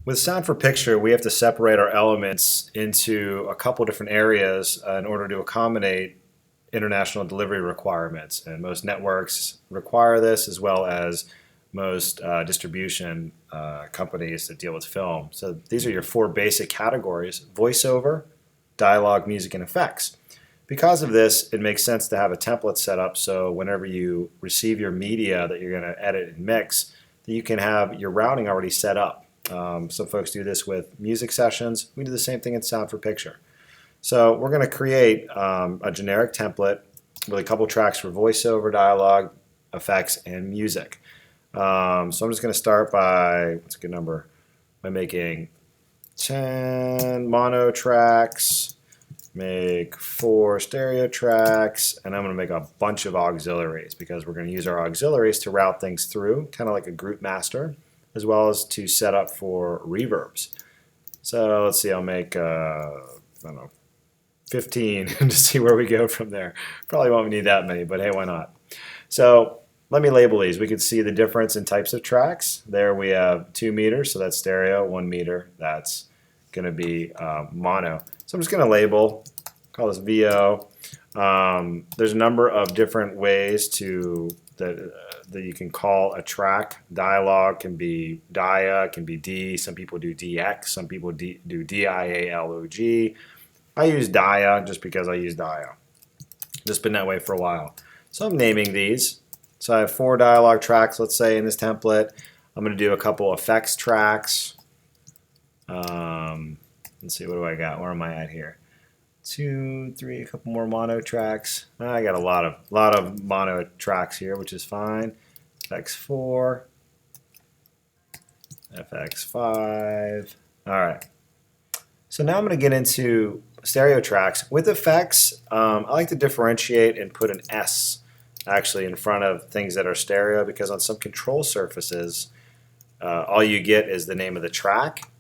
With sound for picture, we have to separate our elements into a couple different areas in order to accommodate international delivery requirements. And most networks require this, as well as most distribution companies that deal with film. So these are your four basic categories: voiceover, dialogue, music, and effects. Because of this, it makes sense to have a template set up so whenever you receive your media that you're going to edit and mix, that you can have your routing already set up. Some folks do this with music sessions. We do the same thing in sound for picture. So we're going to create a generic template with a couple tracks for voiceover, dialogue, effects, and music. So I'm just going to start by, what's a good number? By making 10 mono tracks, make 4 stereo tracks, and I'm going to make a bunch of auxiliaries because we're going to use our auxiliaries to route things through, kind of like a group master, as well as to set up for reverbs. So let's see, I'll make, I don't know, 15 to see where we go from there. Probably won't need that many, but hey, why not? So let me label these. We can see the difference in types of tracks. There we have 2 meters, so that's stereo. 1 meter, that's going to be mono. So I'm just going to label, call this VO. There's a number of different ways that you can call a track. Dialogue can be dia, can be D. Some people do DX. Some people do DIALOG. I use dia just because I use dia. Just been that way for a while. So I'm naming these. So I have 4 dialogue tracks, let's say, in this template. I'm going to do a couple effects tracks. Let's see, what do I got? Where am I at here? 2, 3, a couple more mono tracks. I got a lot of mono tracks here, which is fine. FX4, FX5. All right. So now I'm going to get into stereo tracks. With effects, I like to differentiate and put an S actually in front of things that are stereo, because on some control surfaces, all you get is the name of the track.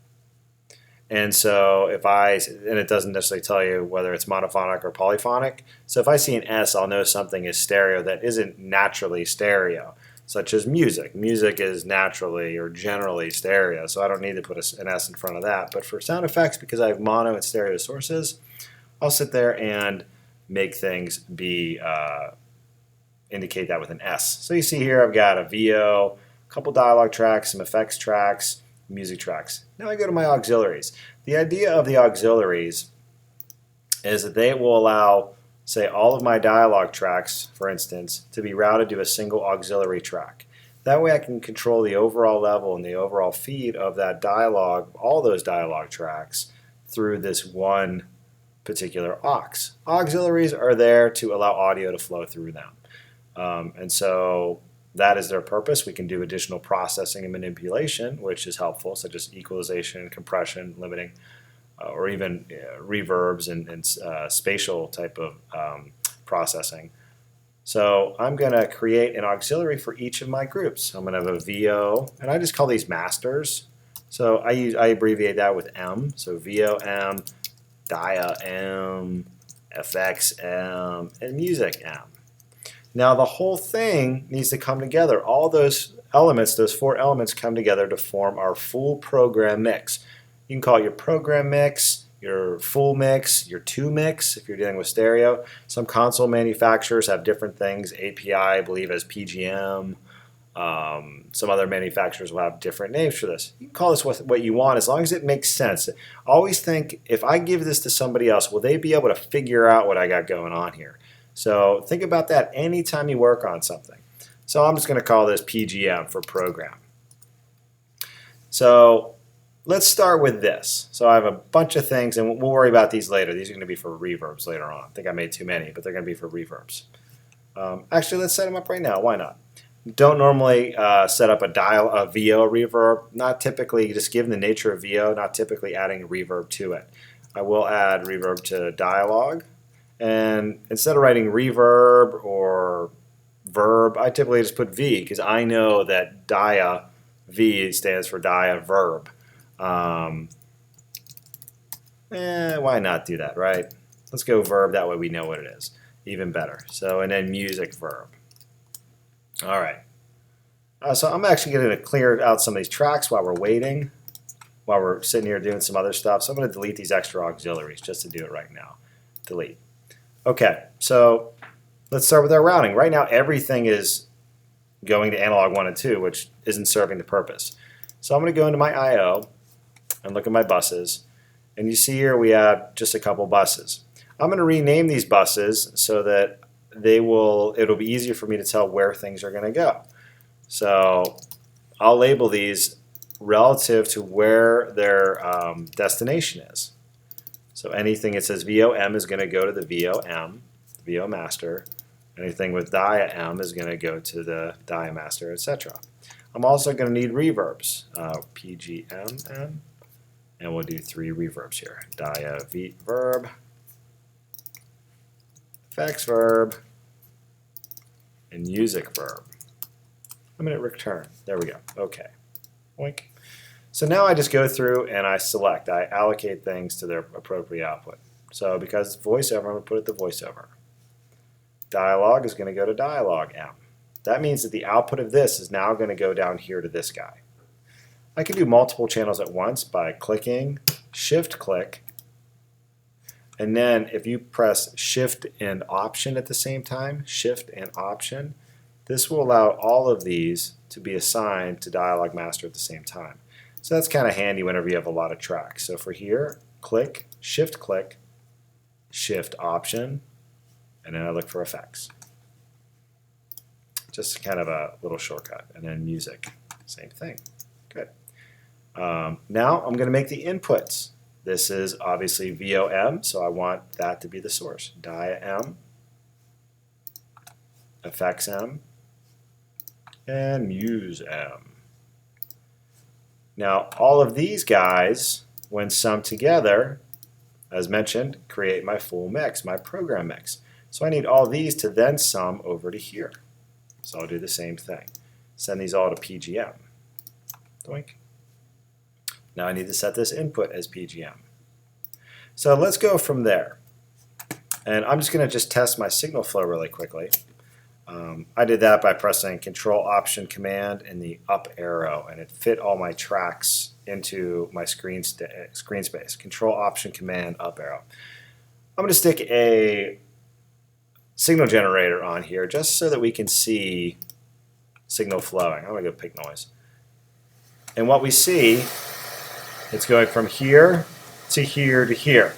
And so and it doesn't necessarily tell you whether it's monophonic or polyphonic. So if I see an S, I'll know something is stereo that isn't naturally stereo, such as music. Music is naturally or generally stereo, so I don't need to put an S in front of that. But for sound effects, because I have mono and stereo sources, I'll sit there and make things indicate that with an S. So you see here I've got a VO, a couple dialogue tracks, some effects tracks, music tracks. Now I go to my auxiliaries. The idea of the auxiliaries is that they will allow, say, all of my dialogue tracks, for instance, to be routed to a single auxiliary track. That way I can control the overall level and the overall feed of that dialogue, all those dialogue tracks, through this one particular aux. Auxiliaries are there to allow audio to flow through them. And so that is their purpose. We can do additional processing and manipulation, which is helpful, such as equalization, compression, limiting, or even reverbs and spatial type of processing. So I'm going to create an auxiliary for each of my groups. I'm going to have a VO, and I just call these masters. So I abbreviate that with M. So VO M, dia M, FX M, and music M. Now the whole thing needs to come together. All those elements, those 4 elements, come together to form our full program mix. You can call it your program mix, your full mix, your 2 mix if you're dealing with stereo. Some console manufacturers have different things. API, I believe, has PGM. Some other manufacturers will have different names for this. You can call this what you want as long as it makes sense. Always think, if I give this to somebody else, will they be able to figure out what I got going on here? So think about that anytime you work on something. So I'm just going to call this PGM for program. So let's start with this. So I have a bunch of things, and we'll worry about these later. These are going to be for reverbs later on. I think I made too many, but they're going to be for reverbs. Actually, let's set them up right now. Why not? Don't normally set up a VO reverb. Not typically, just given the nature of VO, not typically adding a reverb to it. I will add reverb to dialogue. And instead of writing reverb or verb, I typically just put V, because I know that dia, V stands for dia verb. Why not do that, right? Let's go verb, that way we know what it is. Even better. So, and then music verb. All right. So I'm actually going to clear out some of these tracks while we're waiting. while we're sitting here doing some other stuff. So I'm going to delete these extra auxiliaries just to do it right now. Delete. Okay, so let's start with our routing. Right now everything is going to analog 1 and 2, which isn't serving the purpose. So I'm going to go into my I/O and look at my buses. And you see here we have just a couple buses. I'm going to rename these buses so that it'll be easier for me to tell where things are going to go. So I'll label these relative to where their destination is. So anything that says VoM is going to go to the VoM, the VO master. Anything with dia M is going to go to the dia master, etc. I'm also going to need reverbs, PGMM, and we'll do 3 reverbs here. Dia V verb, effects verb, and music verb. I'm going to return. There we go. Okay. Oink. So now I just go through and I select. I allocate things to their appropriate output. So because it's voiceover, I'm going to put it to voiceover. Dialogue is going to go to dialogue M. That means that the output of this is now going to go down here to this guy. I can do multiple channels at once by clicking, shift click, and then if you press shift and option at the same time, shift and option, this will allow all of these to be assigned to dialogue master at the same time. So that's kind of handy whenever you have a lot of tracks. So for here, click, shift option, and then I look for effects. Just kind of a little shortcut. And then music, same thing. Good. Now I'm going to make the inputs. This is obviously VoM, so I want that to be the source. Dia M, effects M, and muse M. Now all of these guys, when summed together, as mentioned, create my full mix, my program mix. So I need all these to then sum over to here. So I'll do the same thing. Send these all to PGM. Doink. Now I need to set this input as PGM. So let's go from there. And I'm just going to just test my signal flow really quickly. I did that by pressing Control Option Command and the up arrow, and it fit all my tracks into my screen space. Control Option Command up arrow. I'm going to stick a signal generator on here just so that we can see signal flowing. I'm going to go pick noise. And what we see, it's going from here to here to here.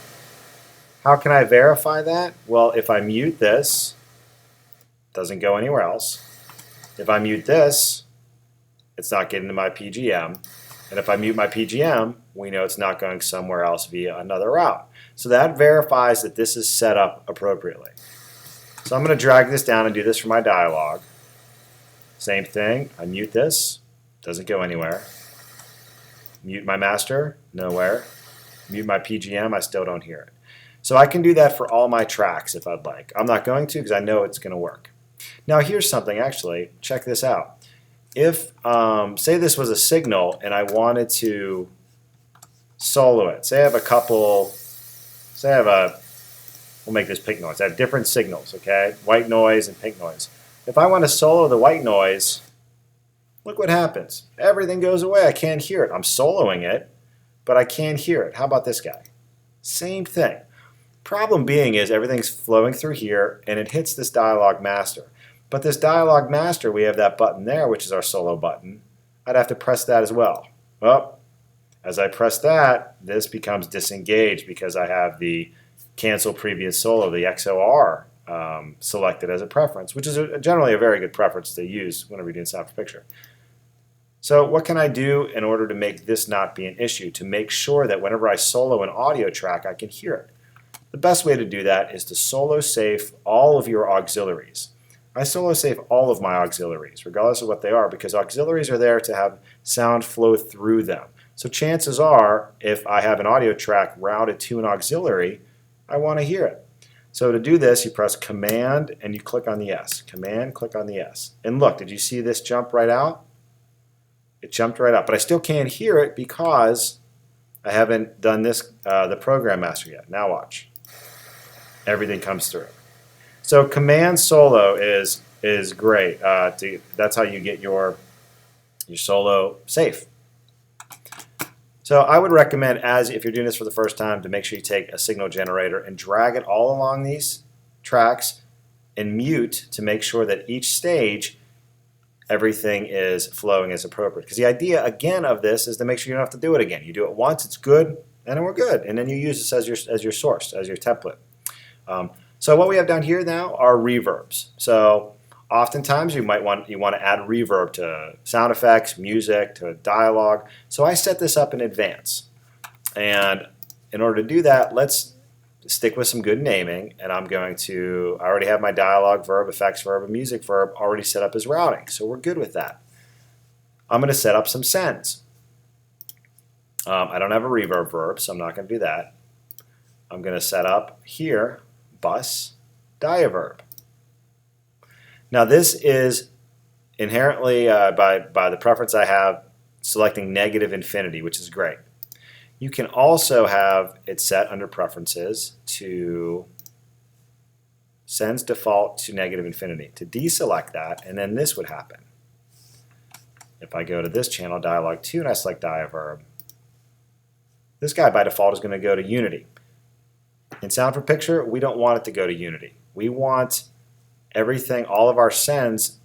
How can I verify that? Well, if I mute this, it doesn't go anywhere else. If I mute this, it's not getting to my PGM. And if I mute my PGM, we know it's not going somewhere else via another route. So that verifies that this is set up appropriately. So I'm going to drag this down and do this for my dialogue. Same thing. I mute this. Doesn't go anywhere. Mute my master. Nowhere. Mute my PGM. I still don't hear it. So I can do that for all my tracks if I'd like. I'm not going to because I know it's going to work. Now here's something actually. Check this out. If, say this was a signal and I wanted to solo it. Say I have a couple, we'll make this pink noise. I have different signals, okay? White noise and pink noise. If I want to solo the white noise, look what happens. Everything goes away. I can't hear it. I'm soloing it, but I can't hear it. How about this guy? Same thing. Problem being is everything's flowing through here and it hits this dialogue master. But this dialogue master, we have that button there, which is our solo button. I'd have to press that as well. Well, as I press that, this becomes disengaged because I have the cancel previous solo, the XOR, selected as a preference, which is generally a very good preference to use whenever you're doing sound for picture. So what can I do in order to make this not be an issue, to make sure that whenever I solo an audio track, I can hear it? The best way to do that is to solo safe all of your auxiliaries. I solo save all of my auxiliaries, regardless of what they are, because auxiliaries are there to have sound flow through them. So chances are, if I have an audio track routed to an auxiliary, I want to hear it. So to do this, you press Command and you click on the S. Command, click on the S. And look, did you see this jump right out? It jumped right out, but I still can't hear it because I haven't done this, the program master yet. Now watch. Everything comes through. So command solo is great. That's how you get your solo safe. So I would recommend, as if you're doing this for the first time, to make sure you take a signal generator and drag it all along these tracks and mute to make sure that each stage everything is flowing as appropriate. Because the idea, again, of this is to make sure you don't have to do it again. You do it once, it's good, and then we're good. And then you use this as your source, as your template. So what we have down here now are reverbs. So oftentimes you want to add reverb to sound effects, music, to dialogue. So I set this up in advance. And in order to do that, let's stick with some good naming, and I already have my dialogue verb, effects verb, and music verb already set up as routing, so we're good with that. I'm going to set up some sends. I don't have a reverb verb, so I'm not going to do that. I'm going to set up here bus diaverb. Now this is inherently, by the preference I have, selecting negative infinity, which is great. You can also have it set under preferences to sends default to negative infinity. To deselect that, and then this would happen. If I go to this channel, dialogue 2, and I select diaverb, this guy by default is going to go to unity. In sound for picture, we don't want it to go to unity. We want everything, all of our sends,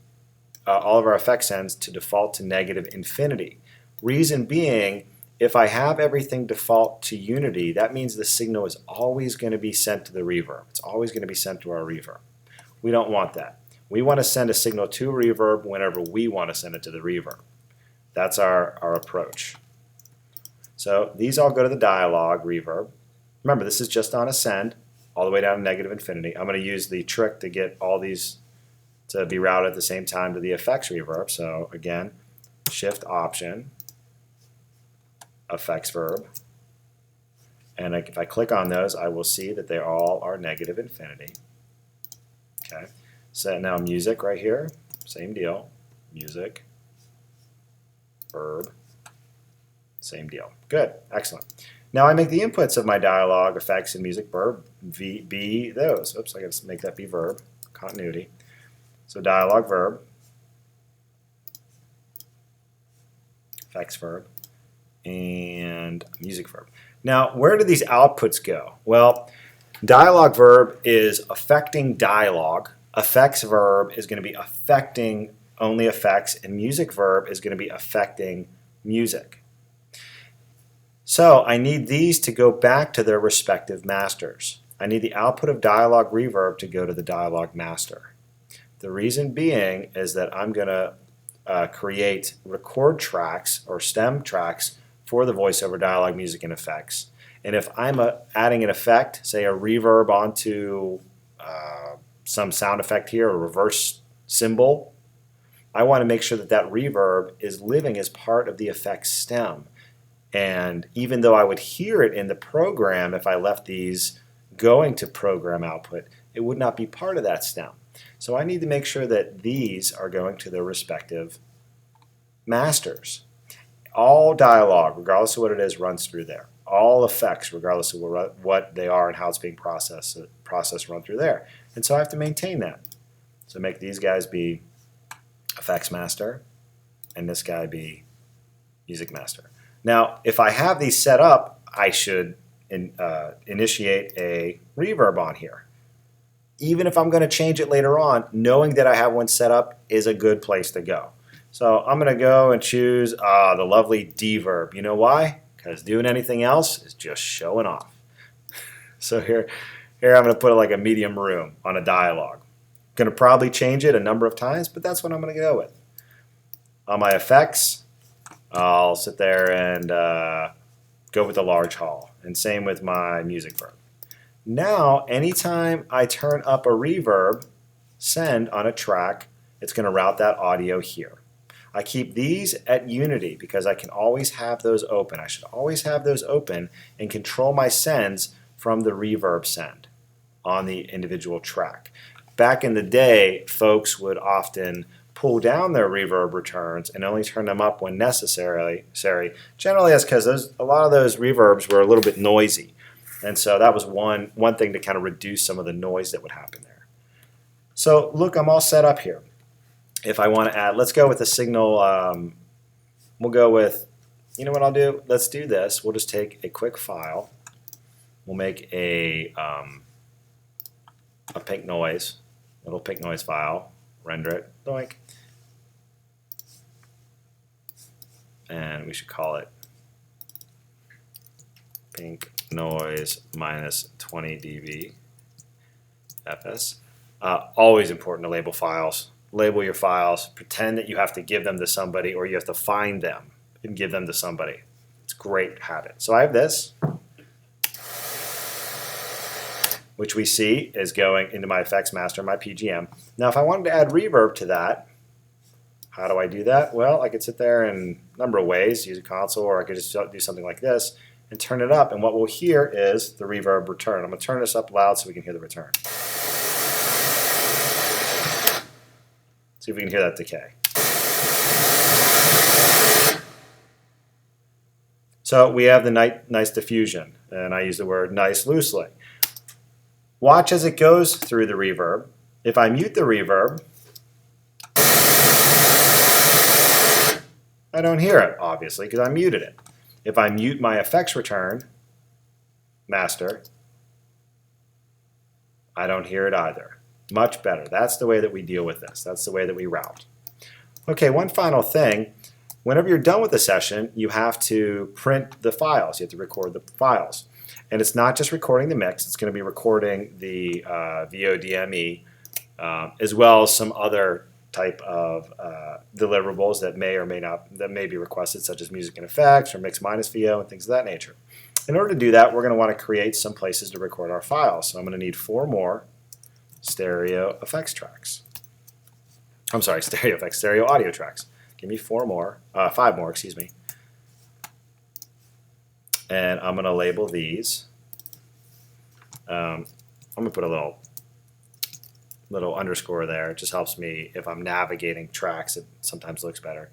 all of our effect sends to default to negative infinity. Reason being, if I have everything default to unity, that means the signal is always going to be sent to the reverb. It's always going to be sent to our reverb. We don't want that. We want to send a signal to reverb whenever we want to send it to the reverb. That's our approach. So these all go to the dialogue reverb. Remember, this is just on a send all the way down to negative infinity. I'm going to use the trick to get all these to be routed at the same time to the effects reverb. So again, shift option, effects verb, and if I click on those, I will see that they all are negative infinity. Okay, so now music right here, same deal, music, verb, same deal. Good, excellent. Now I make the inputs of my dialogue, effects, and music verb be those. Oops, I got to make that be verb, continuity. So dialogue verb, effects verb, and music verb. Now, where do these outputs go? Well, dialogue verb is affecting dialogue. Effects verb is going to be affecting only effects, and music verb is going to be affecting music. So I need these to go back to their respective masters. I need the output of dialogue reverb to go to the dialogue master. The reason being is that I'm going to create record tracks or stem tracks for the voiceover, dialogue, music, and effects. And if I'm adding an effect, say a reverb onto some sound effect here, a reverse symbol, I want to make sure that that reverb is living as part of the effects stem. And even though I would hear it in the program if I left these going to program output, it would not be part of that stem. So I need to make sure that these are going to their respective masters. All dialogue, regardless of what it is, runs through there. All effects, regardless of what they are and how it's being processed, run through there. And so I have to maintain that. So make these guys be effects master, and this guy be music master. Now, if I have these set up, I should initiate a reverb on here. Even if I'm going to change it later on, knowing that I have one set up is a good place to go. So I'm going to go and choose the lovely D verb. You know why? Because doing anything else is just showing off. So here I'm going to put like a medium room on a dialogue. Going to probably change it a number of times, but that's what I'm going to go with. On my effects, I'll sit there and go with the large hall. And same with my music verb. Now, anytime I turn up a reverb, send on a track, it's going to route that audio here. I keep these at unity because I can always have those open. I should always have those open and control my sends from the reverb send on the individual track. Back in the day, folks would often pull down their reverb returns and only turn them up when necessary. Generally, that's because a lot of those reverbs were a little bit noisy. And so that was one thing to kind of reduce some of the noise that would happen there. So look, I'm all set up here. If I want to add, let's go with a signal, we'll go with you know what I'll do? Let's do this. We'll just take a quick file. We'll make a pink noise, little pink noise file, render it, doink. And we should call it pink noise minus 20 dB fs. Always important to label files. Label your files. Pretend that you have to give them to somebody or you have to find them and give them to somebody. It's a great habit. So I have this, which we see is going into my effects master, my PGM. Now if I wanted to add reverb to that, how do I do that? Well, I could sit there in a number of ways, use a console, or I could just do something like this and turn it up, and what we'll hear is the reverb return. I'm going to turn this up loud so we can hear the return. See if we can hear that decay. So we have the nice diffusion, and I use the word nice loosely. Watch as it goes through the reverb. If I mute the reverb, I don't hear it, obviously, because I muted it. If I mute my effects return master, I don't hear it either. Much better. That's the way that we deal with this. That's the way that we route. Okay, one final thing. Whenever you're done with a session, you have to print the files. You have to record the files. And it's not just recording the mix. It's going to be recording the VoDME as well as some other type of deliverables that may be requested, such as music and effects or mix minus VO and things of that nature. In order to do that, we're going to want to create some places to record our files. So I'm going to need 4 more stereo effects tracks. I'm sorry, stereo audio tracks. Give me 5 more, excuse me. And I'm going to label these. I'm going to put a little underscore there. It just helps me if I'm navigating tracks. It sometimes looks better.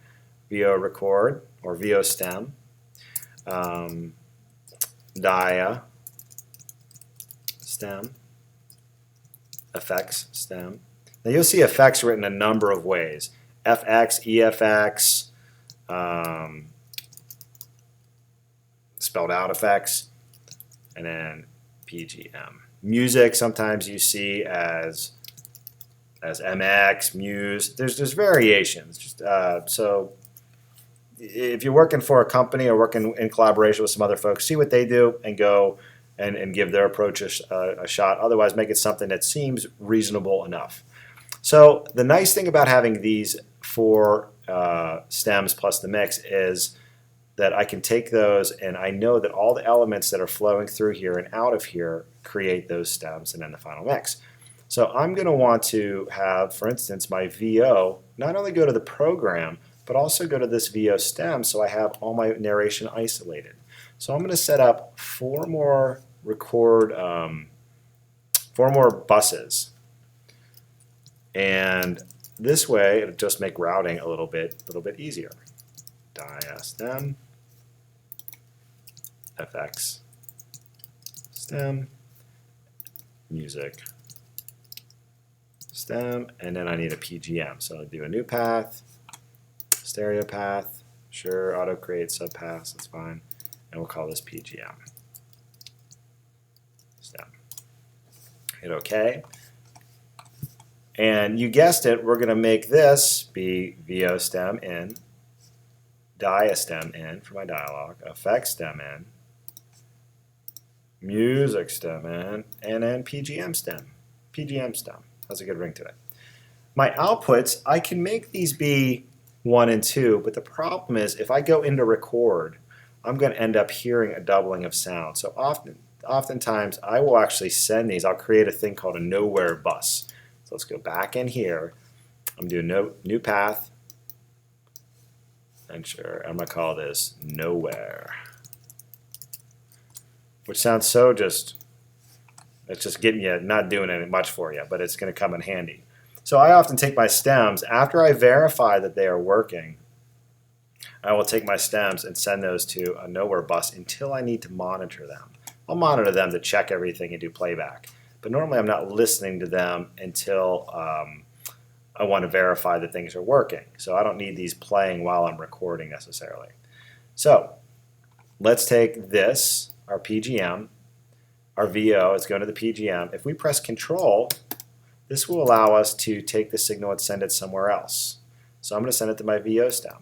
VO record or VO stem, dia stem, effects stem. Now you'll see effects written a number of ways: FX, EFX, spelled out effects, and then PGM. Music sometimes you see as MX, Muse. There's variations. So if you're working for a company or working in collaboration with some other folks, see what they do and go and give their approach a shot. Otherwise, make it something that seems reasonable enough. So the nice thing about having these 4 stems plus the mix is that I can take those and I know that all the elements that are flowing through here and out of here create those stems and then the final mix. So I'm going to want to have, for instance, my VO not only go to the program, but also go to this VO stem so I have all my narration isolated. So I'm going to set up 4 more 4 more buses. And this way, it'll just make routing a little bit easier. Dia stem, FX stem, music stem, and then I need a PGM. So I'll do a new path, stereo path, sure, auto create subpaths, that's fine, and we'll call this PGM stem. Hit OK. And you guessed it, we're going to make this be VO stem in, dia stem in for my dialogue, effects stem in, music stem in, and then PGM stem. PGM stem. That's a good ring to it. My outputs, I can make these be 1 and 2, but the problem is if I go into record, I'm going to end up hearing a doubling of sound. So oftentimes I will actually send these. I'll create a thing called a nowhere bus. So let's go back in here. I'm doing new path. And sure, I'm going to call this nowhere. Which sounds so it's just getting you, not doing it much for you, but it's going to come in handy. So I often take my stems, after I verify that they are working, I will take my stems and send those to a nowhere bus until I need to monitor them. I'll monitor them to check everything and do playback. But normally I'm not listening to them until I want to verify that things are working. So I don't need these playing while I'm recording necessarily. So let's take this, our PGM, our VO is going to the PGM. If we press Control, this will allow us to take the signal and send it somewhere else. So I'm going to send it to my VO stem.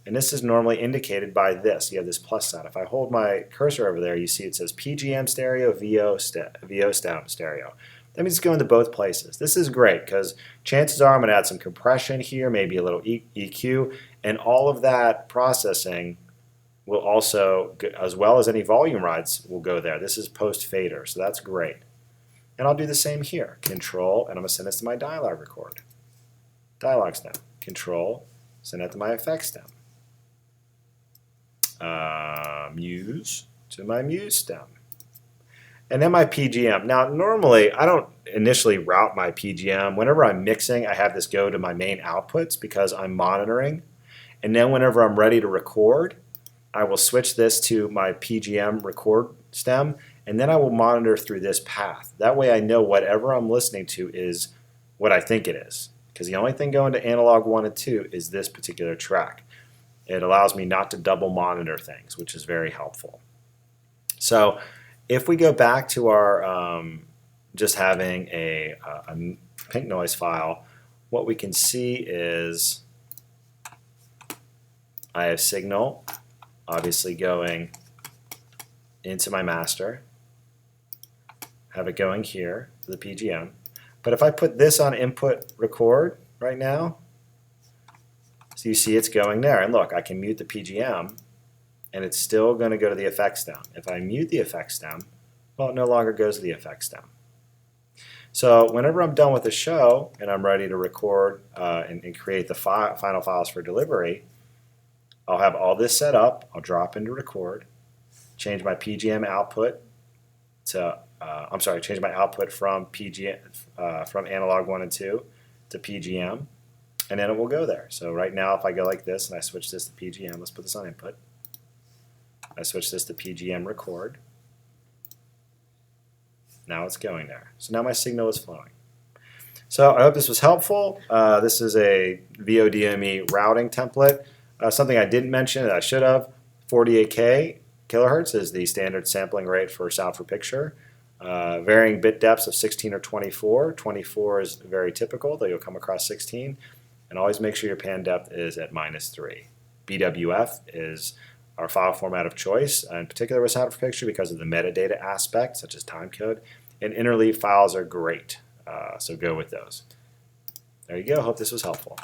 And this is normally indicated by this. You have this plus sign. If I hold my cursor over there, you see it says PGM stereo, VO stem stereo. That means it's going to both places. This is great because chances are I'm going to add some compression here, maybe a little EQ, and all of that processing will also, as well as any volume rides, will go there. This is post fader, so that's great. And I'll do the same here. Control, and I'm going to send this to my dialogue record. Dialogue stem. Control, send that to my effects stem. Muse to my muse stem. And then my PGM. Now normally I don't initially route my PGM. Whenever I'm mixing, I have this go to my main outputs because I'm monitoring. And then whenever I'm ready to record, I will switch this to my PGM record stem, and then I will monitor through this path. That way I know whatever I'm listening to is what I think it is. Because the only thing going to analog 1 and 2 is this particular track. It allows me not to double monitor things, which is very helpful. So if we go back to our just having a pink noise file, what we can see is I have signal obviously going into my master, have it going here to the PGM. But if I put this on input record right now, so you see it's going there. And look, I can mute the PGM, and it's still going to go to the effects stem. If I mute the effects stem, well, it no longer goes to the effects stem. So whenever I'm done with the show and I'm ready to record and create the final files for delivery, I'll have all this set up. I'll drop into record, change my PGM output to change my output from from analog 1 and 2 to PGM, and then it will go there. So right now, if I go like this and I switch this to PGM, let's put this on input. I switch this to PGM record. Now it's going there. So now my signal is flowing. So I hope this was helpful. This is a VoDME routing template. Something I didn't mention that I should have, 48K kilohertz is the standard sampling rate for sound for picture. Varying bit depths of 16 or 24. 24 is very typical, though you'll come across 16. And always make sure your pan depth is at -3. BWF is our file format of choice, in particular with sound for picture because of the metadata aspect, such as timecode. And interleave files are great, so go with those. There you go. Hope this was helpful.